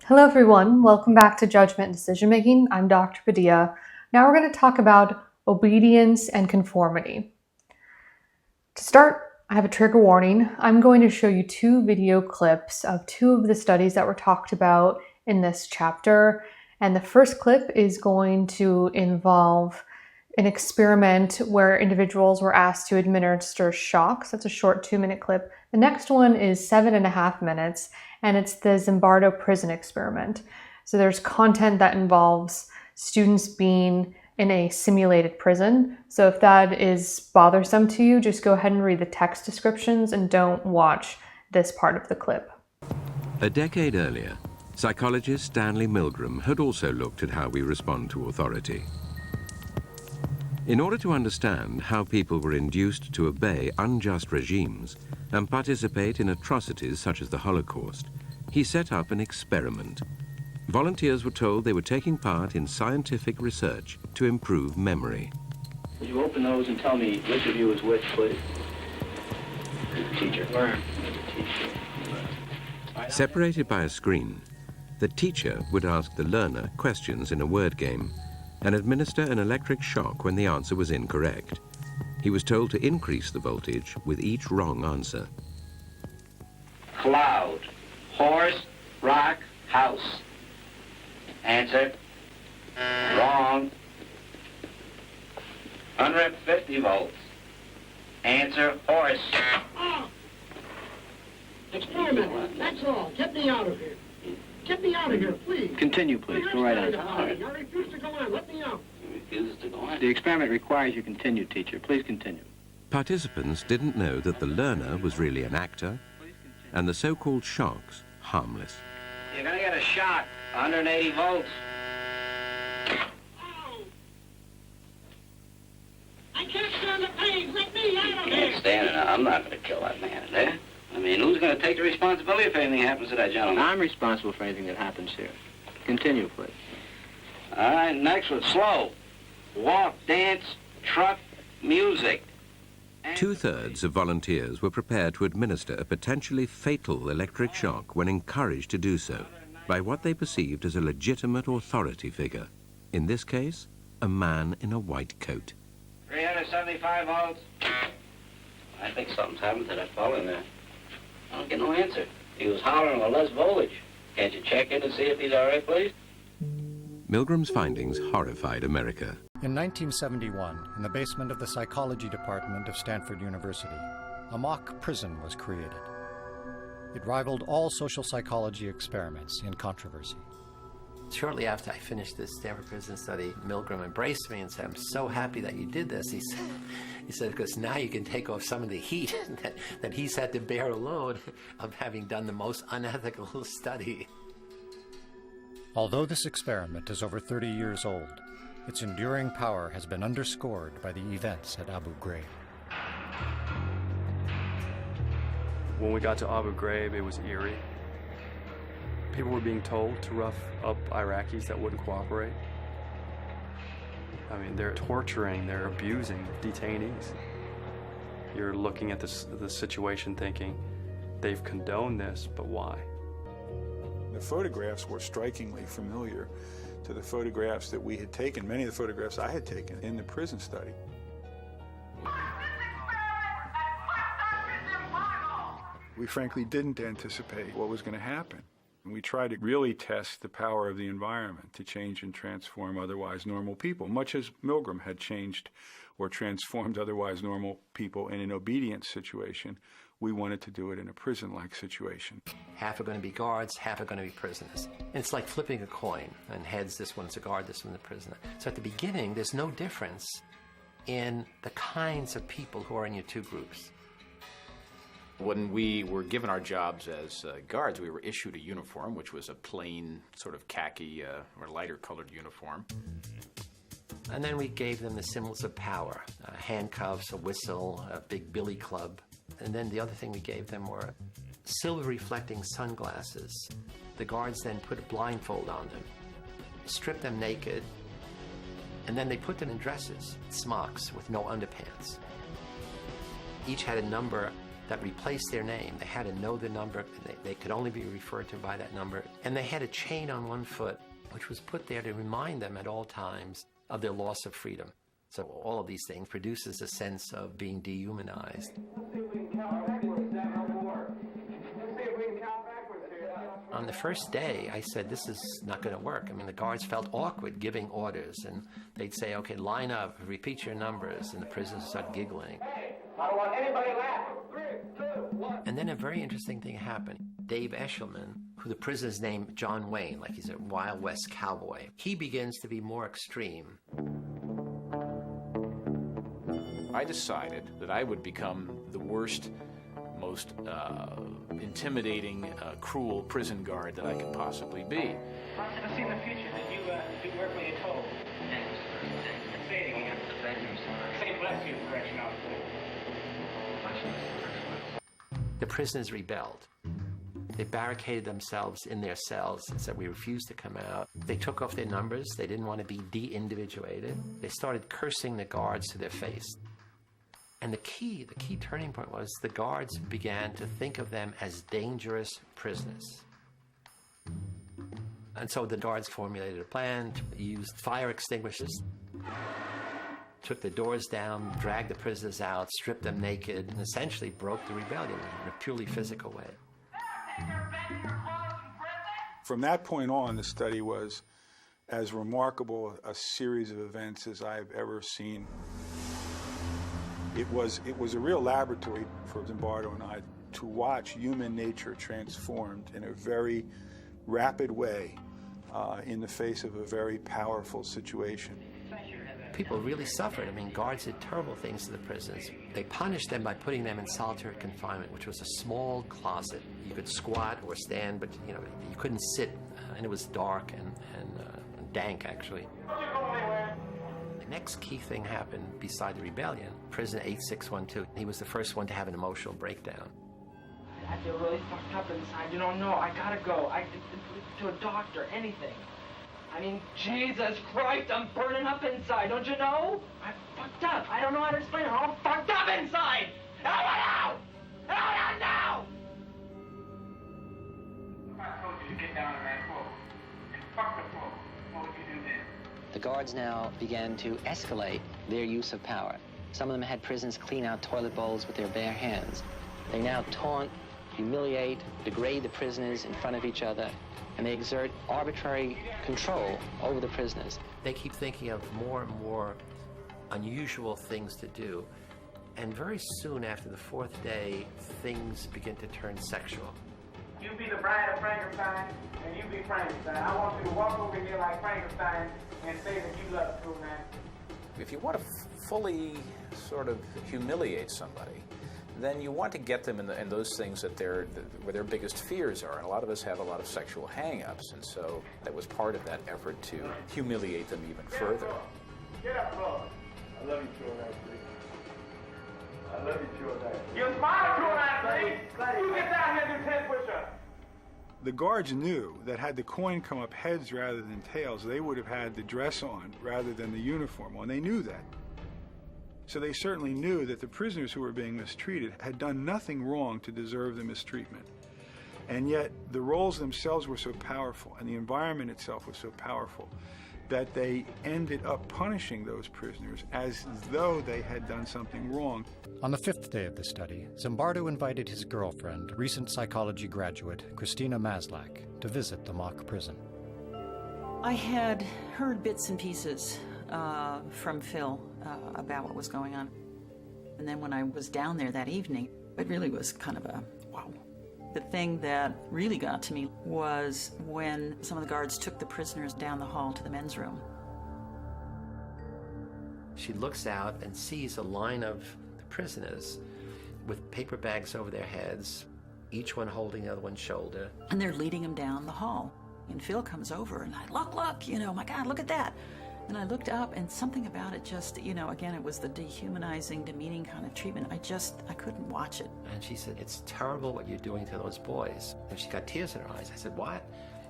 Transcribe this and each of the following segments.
Hello everyone, welcome back to Judgment and Decision Making. I'm Dr. Padilla. Now we're going to talk about obedience and conformity. To start, I have a trigger warning. I'm going to show you two video clips of two of the studies that were talked about in this chapter. And the first clip is going to involve an experiment where individuals were asked to administer shocks. That's a short 2-minute clip. The next one is 7.5 minutes, and it's the Zimbardo prison experiment. So there's content that involves students being in a simulated prison. So if that is bothersome to you, just go ahead and read the text descriptions and don't watch this part of the clip. A decade earlier, psychologist Stanley Milgram had also looked at how we respond to authority. In order to understand how people were induced to obey unjust regimes and participate in atrocities such as the Holocaust, he set up an experiment. Volunteers were told they were taking part in scientific research to improve memory. Would you open those and tell me which of you is which, please? Teacher. Where? Teacher. Separated by a screen, the teacher would ask the learner questions in a word game and administer an electric shock when the answer was incorrect. He was told to increase the voltage with each wrong answer. Cloud. Horse. Rock. House. Answer. Wrong. 150 volts. Answer. Horse. Experiment. That's all. Get me out of here. Get me out of here, please. Continue, please. Go right on. I refuse to go on. Let me out. You refuse to go on? The experiment requires you continue, teacher. Please continue. Participants didn't know that the learner was really an actor and the so-called shocks harmless. You're gonna get a shock. 180 volts. I can't stand the pain. Let me out of Can't here. stand it. I'm not gonna kill that man there. I mean, who's gonna take the responsibility if anything happens to that gentleman? I'm responsible for anything that happens here. Continue, please. All right, next one. Slow. Walk, dance, truck, music. Two-thirds of volunteers were prepared to administer a potentially fatal electric shock when encouraged to do so by what they perceived as a legitimate authority figure. In this case, a man in a white coat. 375 volts. I think something's happened to that fellow in there. I don't get no answer. He was hollering for less voltage. Can't you check in and see if he's all right, please? Milgram's findings horrified America. In 1971, in the basement of the psychology department of Stanford University, a mock prison was created. It rivaled all social psychology experiments in controversy. Shortly after I finished this Stanford prison study, Milgram embraced me and said, "I'm so happy that you did this." He said, because now you can take off some of the heat that he's had to bear alone of having done the most unethical study. Although this experiment is over 30 years old, its enduring power has been underscored by the events at Abu Ghraib. When we got to Abu Ghraib, it was eerie. People were being told to rough up Iraqis that wouldn't cooperate. I mean, they're torturing, they're abusing detainees. You're looking at the situation thinking, they've condoned this, but why? The photographs were strikingly familiar to the photographs that we had taken, many of the photographs I had taken in the prison study. We frankly didn't anticipate what was going to happen. And we tried to really test the power of the environment to change and transform otherwise normal people, much as Milgram had changed or transformed otherwise normal people in an obedience situation. We wanted to do it in a prison-like situation. Half are going to be guards, half are going to be prisoners. And it's like flipping a coin, and heads, this one's a guard, this one's a prisoner. So at the beginning, there's no difference in the kinds of people who are in your two groups. When we were given our jobs as guards, we were issued a uniform, which was a plain sort of khaki or lighter colored uniform. And then we gave them the symbols of power, handcuffs, a whistle, a big billy club. And then the other thing we gave them were silver reflecting sunglasses. The guards then put a blindfold on them, stripped them naked, and then they put them in dresses, smocks with no underpants. Each had a number that replaced their name. They had to know the number, they could only be referred to by that number. And they had a chain on one foot, which was put there to remind them at all times of their loss of freedom. So all of these things produces a sense of being dehumanized. On the first day, I said, this is not going to work. I mean, the guards felt awkward giving orders, and they'd say, okay, line up, repeat your numbers, and the prisoners would start giggling. Hey, I don't want anybody laughing. 3, 2, 1. And then a very interesting thing happened. Dave Eshelman, who the prisoners named John Wayne, like he's a Wild West cowboy, he begins to be more extreme. I decided that I would become the worst, most intimidating, cruel prison guard that I could possibly be. I've seen the future. Did you work when you're told? Say it again. Say bless you, correctional officer. The prisoners rebelled. They barricaded themselves in their cells and said, we refuse to come out. They took off their numbers. They didn't want to be de-individuated. They started cursing the guards to their face. And the key turning point was the guards began to think of them as dangerous prisoners. And so the guards formulated a plan, used fire extinguishers, took the doors down, dragged the prisoners out, stripped them naked, and essentially broke the rebellion in a purely physical way. From that point on, the study was as remarkable a series of events as I've ever seen. It was a real laboratory for Zimbardo and I to watch human nature transformed in a very rapid way in the face of a very powerful situation. People really suffered. I mean, guards did terrible things to the prisoners. They punished them by putting them in solitary confinement, which was a small closet. You could squat or stand, but you couldn't sit, and it was dark and dank, actually. The next key thing happened beside the rebellion. Prisoner 8612, he was the first one to have an emotional breakdown. I feel really fucked up inside. You don't know. I gotta go. To a doctor, anything. I mean, Jesus Christ, I'm burning up inside. Don't you know? I'm fucked up. I don't know how to explain it. I'm all fucked up inside. Help me out! Help me now! If I told you to get down on that floor and fuck the floor, what would you do then? The guards now began to escalate their use of power. Some of them had prisoners clean out toilet bowls with their bare hands. They now taunt, humiliate, degrade the prisoners in front of each other, and they exert arbitrary control over the prisoners. They keep thinking of more and more unusual things to do, and very soon after the fourth day, things begin to turn sexual. You be the bride of Frankenstein, and you be Frankenstein. I want you to walk over here like Frankenstein and say that you love the true man. If you want to fully sort of humiliate somebody, then you want to get them in those things where their biggest fears are. And a lot of us have a lot of sexual hang-ups, and so that was part of that effort to humiliate them even further. Get up, Lord. I love you, Jordan. I love you, Jordan. You smile, Jordan, please. You get down here and do 10 push-ups. The guards knew that had the coin come up heads rather than tails, they would have had the dress on rather than the uniform on. They knew that. So they certainly knew that the prisoners who were being mistreated had done nothing wrong to deserve the mistreatment. And yet the roles themselves were so powerful and the environment itself was so powerful that they ended up punishing those prisoners as though they had done something wrong. On the fifth day of the study, Zimbardo invited his girlfriend, recent psychology graduate Christina Maslach, to visit the mock prison. I had heard bits and pieces from Phil about what was going on. And then when I was down there that evening, it really was kind of a wow. The thing that really got to me was when some of the guards took the prisoners down the hall to the men's room. She looks out and sees a line of the prisoners with paper bags over their heads, each one holding the other one's shoulder. And they're leading them down the hall. And Phil comes over and I look, my God, look at that. And I looked up and something about it just, again, it was the dehumanizing, demeaning kind of treatment. I couldn't watch it. And she said, it's terrible what you're doing to those boys. And she got tears in her eyes. I said, what?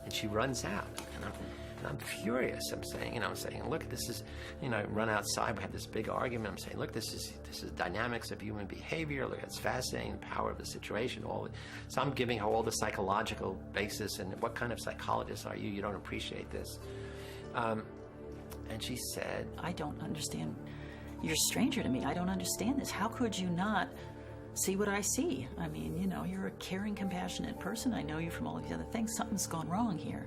And she runs out. And And I'm furious. I'm saying, look, this is, I run outside, we have this big argument. I'm saying, look, this is dynamics of human behavior. Look, it's fascinating, the power of the situation. So I'm giving her all the psychological basis, and what kind of psychologist are you? You don't appreciate this. And she said, I don't understand. You're a stranger to me. I don't understand this. How could you not see what I see? I mean, you're a caring, compassionate person. I know you from all these other things. Something's gone wrong here.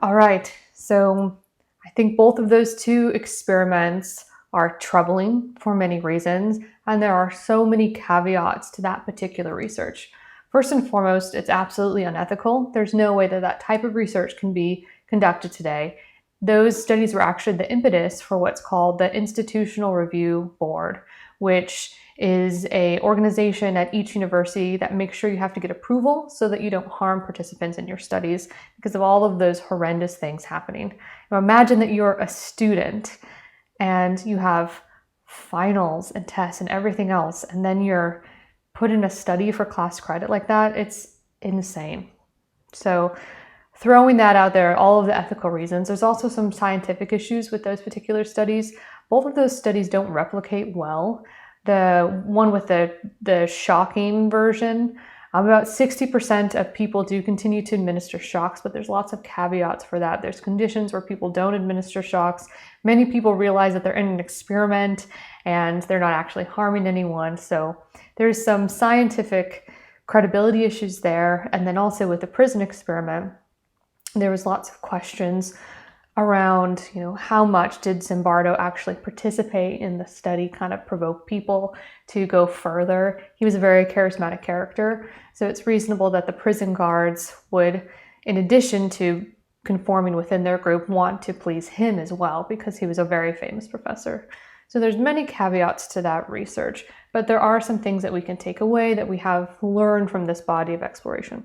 All right, so I think both of those two experiments are troubling for many reasons, and there are so many caveats to that particular research. First and foremost, it's absolutely unethical. There's no way that type of research can be conducted today. Those studies were actually the impetus for what's called the Institutional Review Board, which is an organization at each university that makes sure you have to get approval so that you don't harm participants in your studies because of all of those horrendous things happening. Now imagine that you're a student and you have finals and tests and everything else, and then you're put in a study for class credit like that. It's insane. So throwing that out there, all of the ethical reasons. There's also some scientific issues with those particular studies. Both of those studies don't replicate well. The one with the shocking version, about 60% of people do continue to administer shocks, but there's lots of caveats for that. There's conditions where people don't administer shocks. Many people realize that they're in an experiment and they're not actually harming anyone. So there's some scientific credibility issues there. And then also with the prison experiment, there was lots of questions around, how much did Zimbardo actually participate in the study, kind of provoke people to go further. He was a very charismatic character, so it's reasonable that the prison guards would, in addition to conforming within their group, want to please him as well because he was a very famous professor. So there's many caveats to that research, but there are some things that we can take away that we have learned from this body of exploration.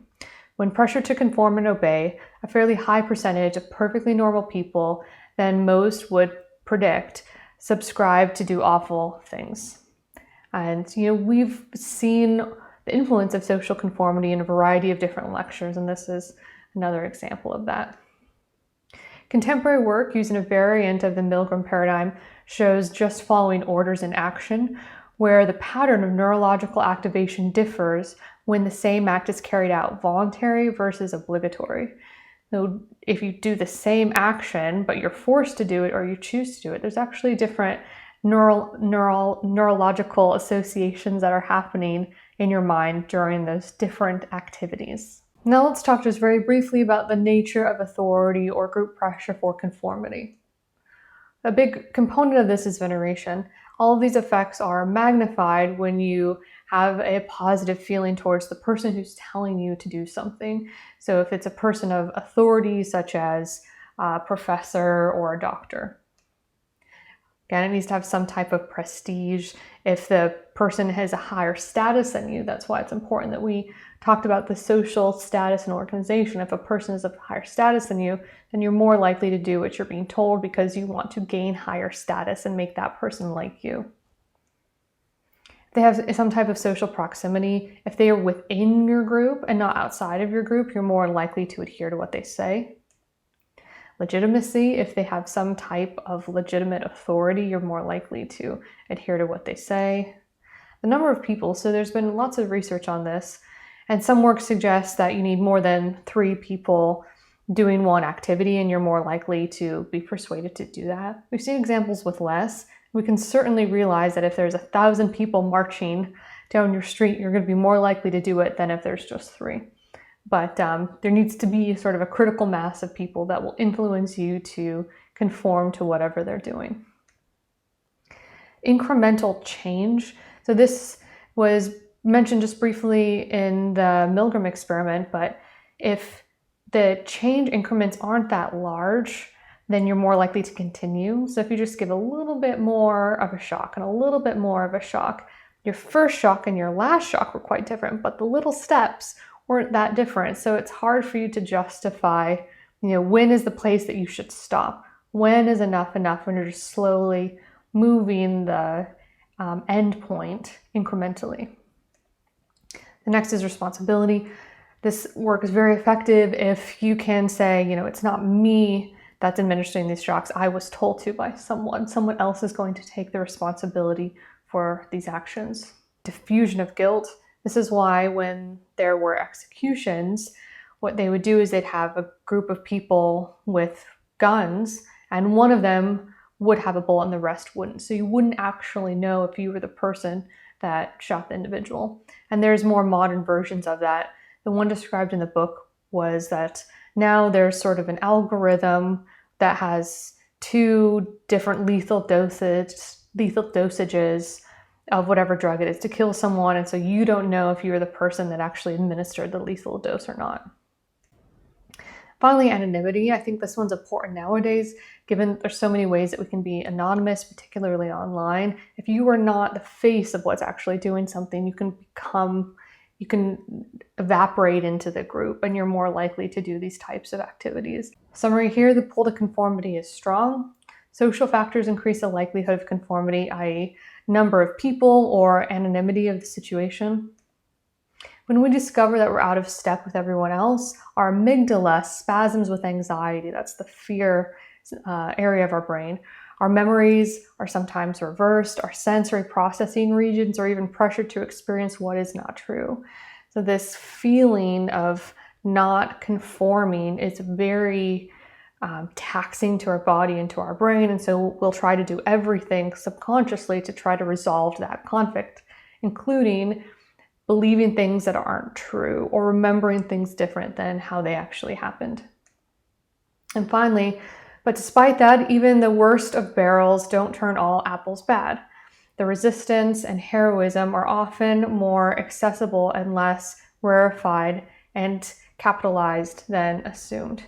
When pressured to conform and obey, a fairly high percentage of perfectly normal people, than most would predict, subscribe to do awful things. And, we've seen the influence of social conformity in a variety of different lectures, and this is another example of that. Contemporary work using a variant of the Milgram paradigm shows just following orders in action, where the pattern of neurological activation differs when the same act is carried out, voluntary versus obligatory. So if you do the same action, but you're forced to do it or you choose to do it, there's actually different neurological associations that are happening in your mind during those different activities. Now let's talk just very briefly about the nature of authority or group pressure for conformity. A big component of this is veneration. All of these effects are magnified when you have a positive feeling towards the person who's telling you to do something. So if it's a person of authority, such as a professor or a doctor. Again, it needs to have some type of prestige. If the person has a higher status than you, that's why it's important that we talked about the social status in an organization. If a person is of higher status than you, then you're more likely to do what you're being told because you want to gain higher status and make that person like you. If they have some type of social proximity, if they are within your group and not outside of your group, you're more likely to adhere to what they say. Legitimacy, if they have some type of legitimate authority, you're more likely to adhere to what they say. The number of people, so there's been lots of research on this, and some work suggests that you need more than 3 people doing one activity and you're more likely to be persuaded to do that. We've seen examples with less. We can certainly realize that if there's 1,000 people marching down your street, you're going to be more likely to do it than if there's just 3. But there needs to be sort of a critical mass of people that will influence you to conform to whatever they're doing. Incremental change. So this was mentioned just briefly in the Milgram experiment, but if the change increments aren't that large, then you're more likely to continue. So if you just give a little bit more of a shock and a little bit more of a shock, your first shock and your last shock were quite different, but the little steps weren't that different. So it's hard for you to justify, when is the place that you should stop? When is enough when you're just slowly moving the end point incrementally? The next is responsibility. This work is very effective if you can say, it's not me that's administering these shocks, I was told to by someone. Someone else is going to take the responsibility for these actions. Diffusion of guilt. This is why when there were executions, what they would do is they'd have a group of people with guns, and one of them would have a bullet and the rest wouldn't. So you wouldn't actually know if you were the person that shot the individual. And there's more modern versions of that. The one described in the book was that now there's sort of an algorithm that has 2 different lethal dosages of whatever drug it is to kill someone, and so you don't know if you're the person that actually administered the lethal dose or not. Finally, anonymity. I think this one's important nowadays, given there's so many ways that we can be anonymous, particularly online. If you are not the face of what's actually doing something, you can evaporate into the group, and you're more likely to do these types of activities. Summary here, the pull to conformity is strong. Social factors increase the likelihood of conformity, i.e. number of people or anonymity of the situation. When we discover that we're out of step with everyone else, our amygdala spasms with anxiety. That's the fear area of our brain. Our memories are sometimes reversed. Our sensory processing regions are even pressured to experience what is not true. So this feeling of not conforming is very taxing to our body and to our brain. And so we'll try to do everything subconsciously to try to resolve that conflict, including believing things that aren't true or remembering things different than how they actually happened. And finally, but despite that, even the worst of barrels don't turn all apples bad. The resistance and heroism are often more accessible and less rarefied and capitalized than assumed.